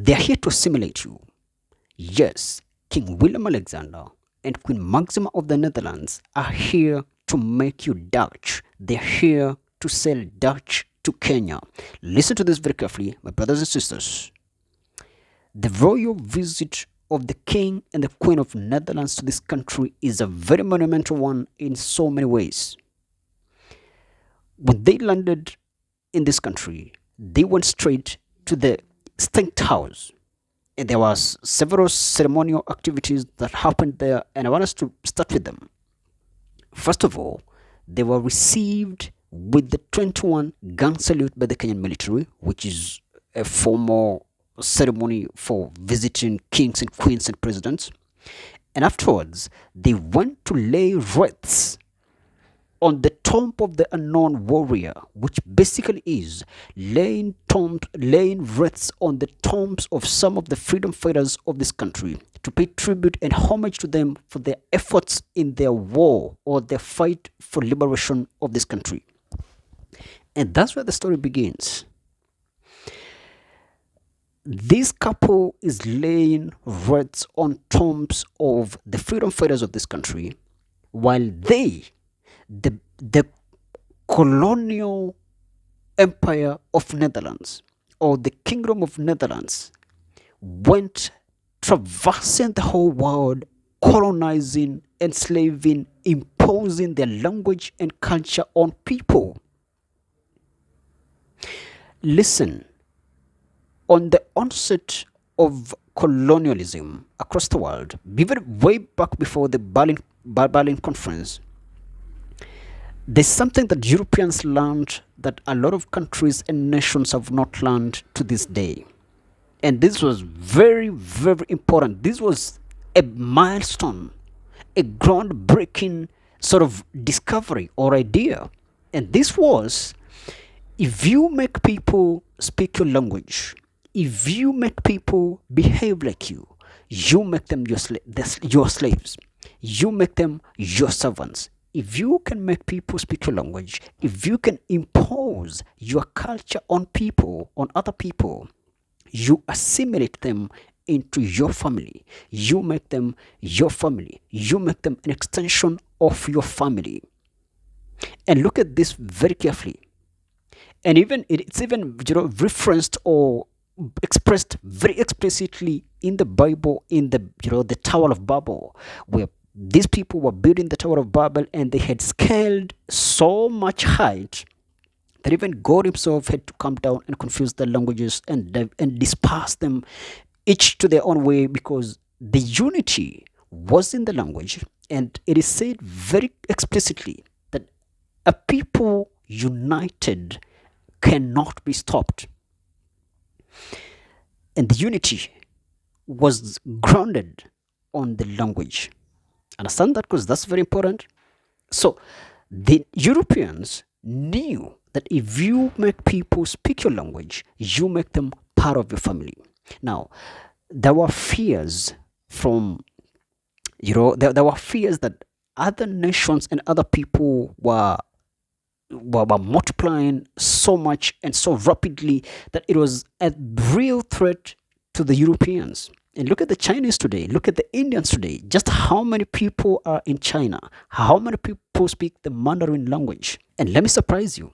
They're here to assimilate you. Yes, King Willem-Alexander and Queen Maxima of the Netherlands are here to make you Dutch. They're here to sell Dutch to Kenya. Listen to this very carefully, my brothers and sisters. The royal visit of the King and the Queen of Netherlands to this country is a very monumental one in so many ways. When they landed in this country, they went straight to the State House. And there was several ceremonial activities that happened there, and I want us to start with them. First of all, they were received with the 21 gun salute by the Kenyan military, which is a formal ceremony for visiting kings and queens and presidents. And afterwards, they went to lay wreaths on the tomb of the unknown warrior, which basically is laying wreaths on the tombs of some of the freedom fighters of this country to pay tribute and homage to them for their efforts in their war or their fight for liberation of this country. And that's where the story begins. This couple is laying wreaths on tombs of the freedom fighters of this country, while the colonial empire of Netherlands, or the kingdom of Netherlands, went traversing the whole world, colonizing, enslaving, imposing their language and culture on people. Listen, on the onset of colonialism across the world, even way back before the Berlin Conference, there's something that Europeans learned that a lot of countries and nations have not learned to this day. And this was very, very important. This was a milestone, a groundbreaking sort of discovery or idea. And this was, if you make people speak your language, if you make people behave like you make them your slaves, you make them your servants. If you can make people speak your language, if you can impose your culture on people, on other people, you assimilate them into your family. You make them your family. You make them an extension of your family. And look at this very carefully. And even it's even referenced or expressed very explicitly in the Bible, in the the Tower of Babel, where these people were building the Tower of Babel, and they had scaled so much height that even God himself had to come down and confuse the languages and disperse them each to their own way, because the unity was in the language. And it is said very explicitly that a people united cannot be stopped. And the unity was grounded on the language. Understand that, because that's very important. So the Europeans knew that if you make people speak your language, you make them part of your family. Now, there were fears from, there were fears that other nations and other people were multiplying so much and so rapidly that it was a real threat to the Europeans. And look at the Chinese today, look at the Indians today, just how many people are in China, how many people speak the Mandarin language. And let me surprise you,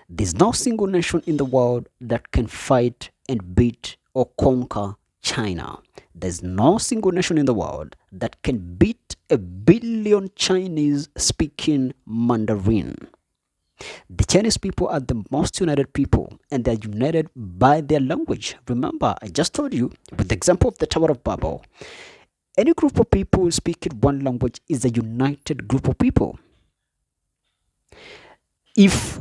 there's no single nation in the world that can fight and beat or conquer China. There's no single nation in the world that can beat 1 billion Chinese speaking Mandarin. The Chinese people are the most united people, and they're united by their language. Remember, I just told you, with the example of the Tower of Babel, any group of people speaking one language is a united group of people. If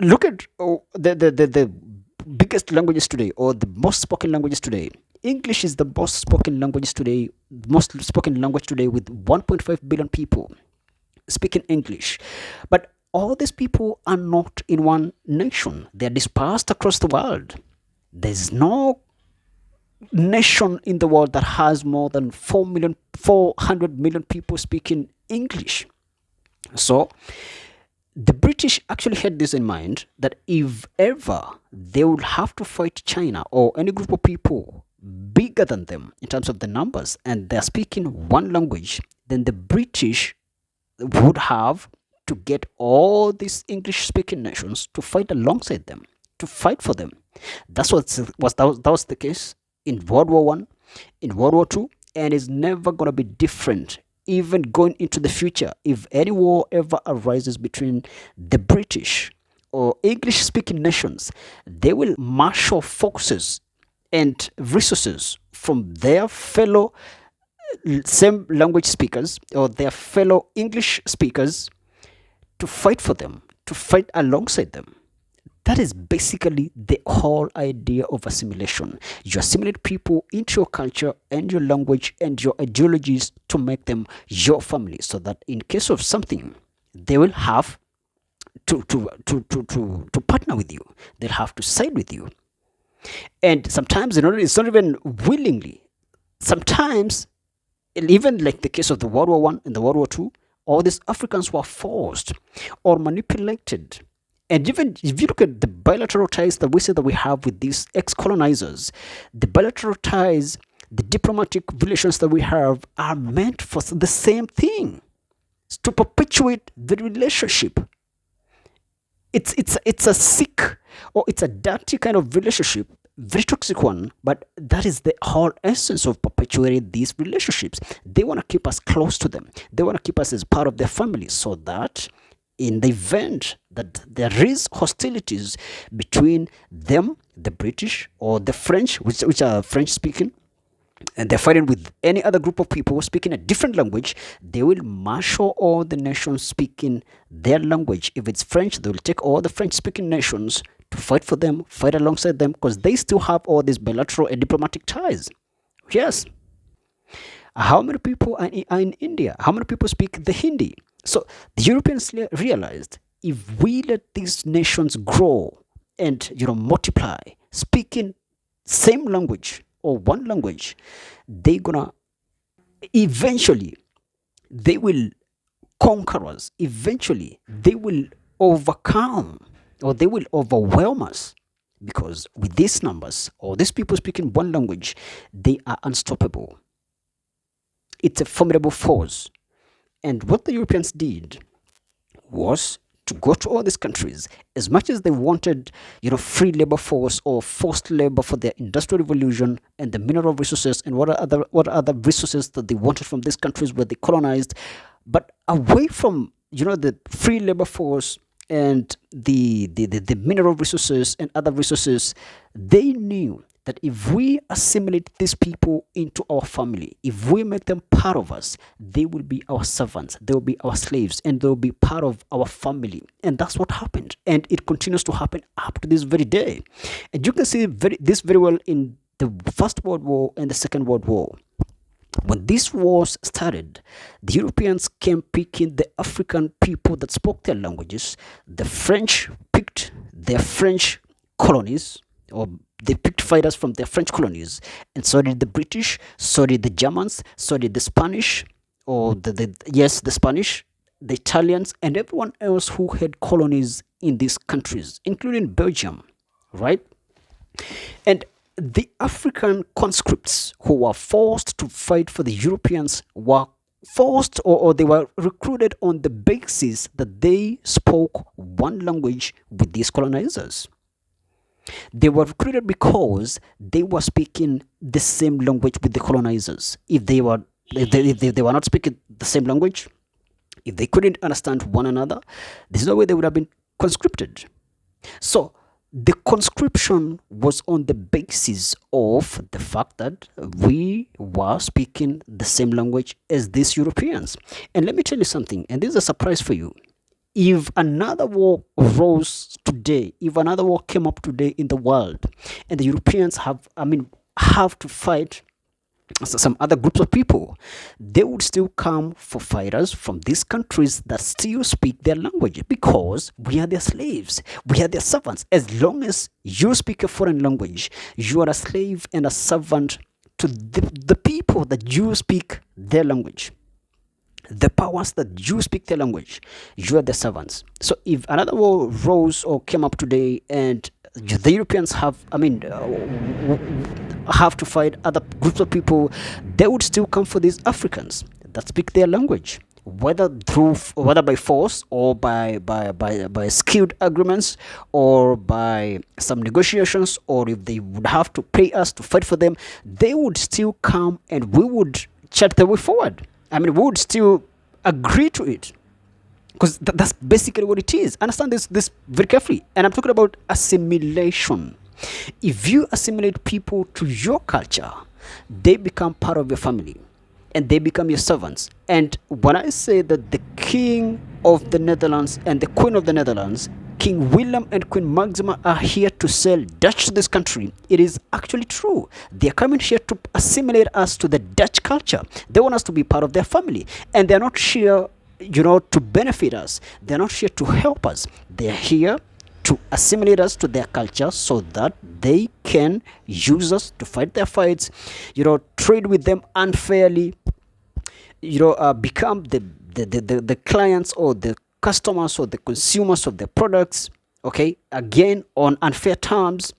look at the biggest languages today, or the most spoken languages today, English is the most spoken language today, with 1.5 billion people speaking English. But all these people are not in one nation. They're dispersed across the world. There's no nation in the world that has more than 400 million people speaking English. So The British actually had this in mind that if ever they would have to fight China or any group of people bigger than them in terms of the numbers and they're speaking one language, then the British would have to get all these English speaking nations to fight alongside them, to fight for them. That was the case in World War One, in World War Two, and it's never gonna be different. Even going into the future, if any war ever arises between the British or English speaking nations, they will marshal forces and resources from their fellow same language speakers or their fellow English speakers to fight for them, to fight alongside them. That is basically the whole idea of assimilation. You assimilate people into your culture and your language and your ideologies to make them your family, so that in case of something, they will have to partner with you. They'll have to side with you. And sometimes it's not even willingly. Sometimes, even like the case of the World War One and the World War Two, all these Africans were forced or manipulated. And even if you look at the bilateral ties that we say that we have with these ex-colonizers, the bilateral ties, the diplomatic relations that we have are meant for the same thing. It's to perpetuate the relationship. It's a sick or it's a dirty kind of relationship, very toxic one, but that is the whole essence of perpetuating these relationships. They want to keep us close to them. They want to keep us as part of their family, so that in the event that there is hostilities between them, the British or the French, which are French speaking, and they're fighting with any other group of people speaking a different language, they will marshal all the nations speaking their language. If it's French, they will take all the French speaking nations to fight for them, fight alongside them, because they still have all these bilateral and diplomatic ties. Yes. How many people are in India? How many people speak the Hindi? So the Europeans realized, if we let these nations grow and multiply, speaking same language or one language, they gonna eventually they will conquer us. Eventually they will overcome or they will overwhelm us, because with these numbers or these people speaking one language, they are unstoppable. It's a formidable force. And what the Europeans did was to go to all these countries. As much as they wanted, free labor force or forced labor for their industrial revolution and the mineral resources and what other resources that they wanted from these countries where they colonized, but away from the free labor force and the mineral resources and other resources, they knew that if we assimilate these people into our family, if we make them part of us, they will be our servants, they will be our slaves, and they will be part of our family. And that's what happened. And it continues to happen up to this very day. And you can see this very well in the First World War and the Second World War. When these wars started, the Europeans came picking the African people that spoke their languages. The French picked their French colonies, or they picked fighters from their French colonies, and so did the British, so did the Germans, so did the Spanish, or the Spanish, the Italians, and everyone else who had colonies in these countries, including Belgium, right? And the African conscripts who were forced to fight for the Europeans were forced or they were recruited on the basis that they spoke one language with these colonizers. They were recruited because they were speaking the same language with the colonizers. If they were not speaking the same language, if they couldn't understand one another, there's no way they would have been conscripted. So the conscription was on the basis of the fact that we were speaking the same language as these Europeans. And let me tell you something, and this is a surprise for you. If another war arose today, if another war came up today in the world, and the Europeans have to fight some other groups of people, they would still come for fighters from these countries that still speak their language, because we are their slaves, we are their servants. As long as you speak a foreign language, you are a slave and a servant to the people that you speak their language. the powers that you speak their language, you are the servants. So if another war rose or came up today and the Europeans have, have to fight other groups of people, they would still come for these Africans that speak their language, whether by force or by skilled agreements or by some negotiations, or if they would have to pay us to fight for them, they would still come and we would chart the way forward. We would still agree to it, because that's basically what it is. Understand this very carefully. And I'm talking about assimilation. If you assimilate people to your culture, they become part of your family and they become your servants. And when I say that the king of the Netherlands and the queen of the Netherlands, King Willem and Queen Maxima, are here to sell Dutch to this country, it is actually true. They are coming here to assimilate us to the Dutch culture. They want us to be part of their family, and they're not here, to benefit us. They're not here to help us. They're here to assimilate us to their culture so that they can use us to fight their fights, trade with them unfairly, become the clients or the customers or the consumers of the products, okay, again on unfair terms,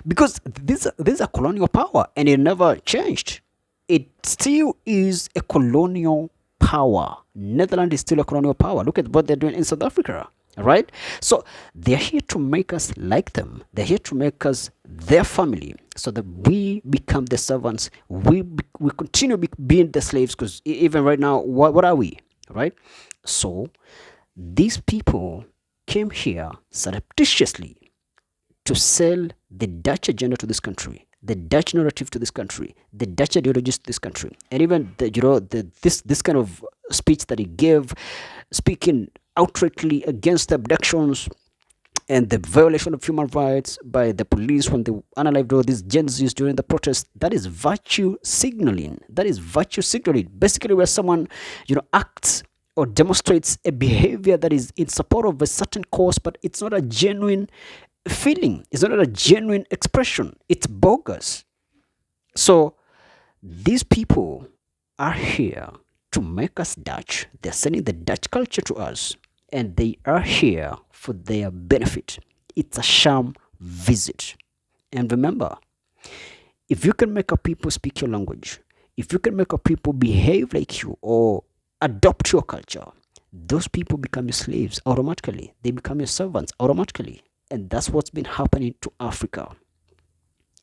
because this is a colonial power and it never changed. It still is a colonial power. Netherlands is still a colonial power. Look at what they're doing in South Africa, right? So they're here to make us like them. They're here to make us their family, so that we become the servants. We continue being the slaves, because even right now, what are we, right? So these people came here surreptitiously to sell the Dutch agenda to this country, the Dutch narrative to this country, the Dutch ideologies to this country, and even this kind of speech that he gave, speaking outrightly against the abductions and the violation of human rights by the police when they unalived all these Gen Zs during the protest. That is virtue signaling. Basically, where someone acts or demonstrates a behavior that is in support of a certain cause, but it's not a genuine feeling. It's not a genuine expression. It's bogus. So these people are here to make us Dutch. They're sending the Dutch culture to us, and they are here for their benefit. It's a sham visit. And remember, if you can make a people speak your language, if you can make a people behave like you or adopt your culture, those people become your slaves automatically. They become your servants automatically. And that's what's been happening to Africa.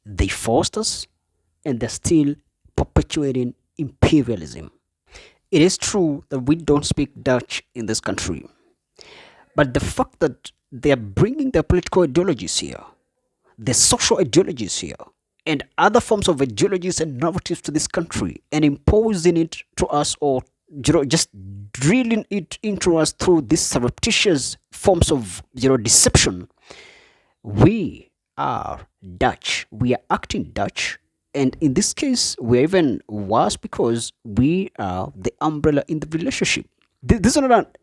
They forced us, and they're still perpetuating imperialism. It is true that we don't speak Dutch in this country, but the fact that they are bringing their political ideologies here, the social ideologies here, and other forms of ideologies and narratives to this country, and imposing it to us, or just drilling it into us through these surreptitious forms of deception, we are Dutch. We are acting Dutch. And in this case, we're even worse because we are the umbrella in the relationship. This is not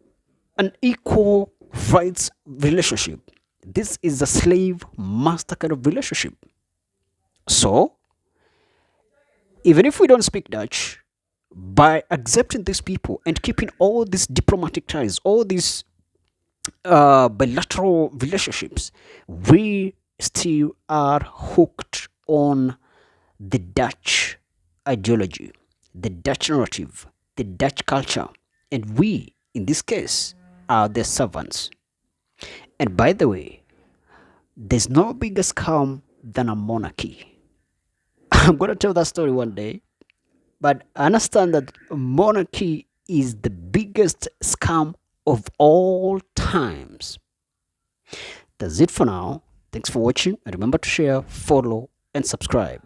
an equal rights relationship. This is a slave-master kind of relationship. So, even if we don't speak Dutch, by accepting these people and keeping all these diplomatic ties, all these bilateral relationships, we still are hooked on the Dutch ideology, the Dutch narrative, the Dutch culture, and we, in this case, are their servants. And by the way, there's no bigger scam than a monarchy. I'm going to tell that story one day, but understand that monarchy is the biggest scam of all times. That's it for now. Thanks for watching, and remember to share, follow, and subscribe.